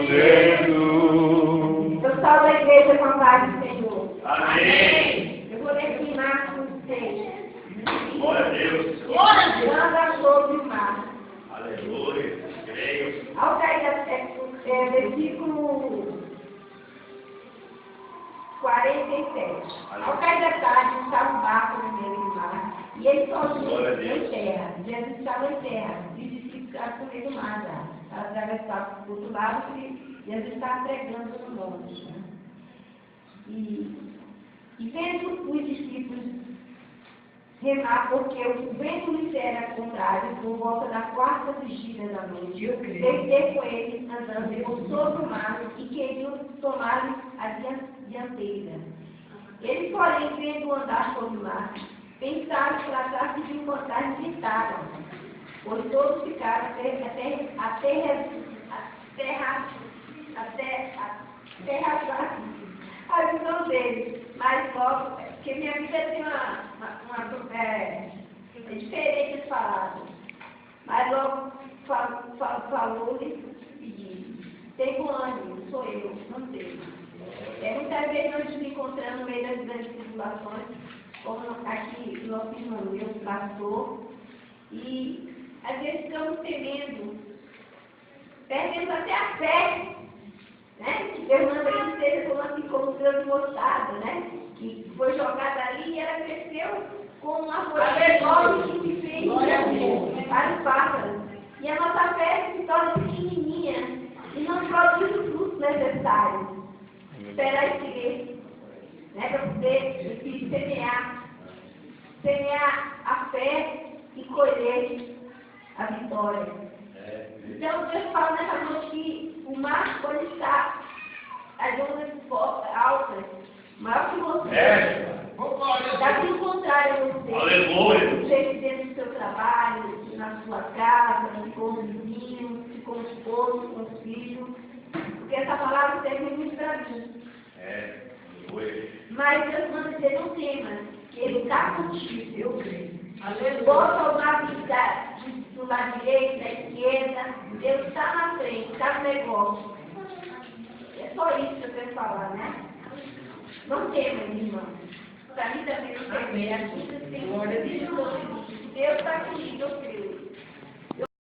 Deus. Eu salvo a igreja com a paz do Senhor. Amém. Eu vou ler aqui em Marcos 6. Glória a Deus. Anda sobre o mar. Aleluia. Creio. Ao cair da versículo 47. Ao cair da tarde, estava um barco no meio do mar. E ele sozinho em terra. Jesus estava em terra. E os discípulos ficaram com medo do mar já. Atravessaram para o outro lado e Jesus estava pregando no monte. Né? E vendo os discípulos remar, porque o vento lhes era contrário, por volta da quarta vigília da noite, descer com eles andando por sobre o mar e queriam tomar a dianteira. Eles, porém, vendo andar sobre o mar, pensaram que tratar-se de um fantasma e gritaram, pois todos ficaram aterrados a visão deles. Mas logo, porque minha vida tem é diferente de falar. Mas logo falou-lhe e disse, tenho ânimo, sou eu, não sei. Muitas vezes nós nos encontramos no meio das grandes tribulações, como aqui nosso irmão, meu pastor, e às vezes ficamos temendo, perdemos até a fé, né? Que Deus manda que seja como grão de mostarda, né? Que foi jogada ali e ela cresceu como uma folha enorme que se fez vários pássaros. E a nossa fé se torna pequenininha e não produz o fruto necessário. Esperar esse né? Para poder semear a fé e colher a vitória. Então, Deus fala nessa noite que o mar, quando está as ondas altas, maior que você, dá que encontrar em você. Aleluia. Seja dentro do seu trabalho, na sua casa, com o vizinho, com o esposo, com o filho, porque essa palavra serve muito para mim. Mas Deus manda dizer, não temas, que Ele está contigo, eu creio. Bota o mar do lado direito, da esquerda, Deus está na frente, está no negócio. É só isso que eu quero falar, né? Não temas, irmão. Para mim também não tem. Aqui você tem Deus está comigo, eu creio.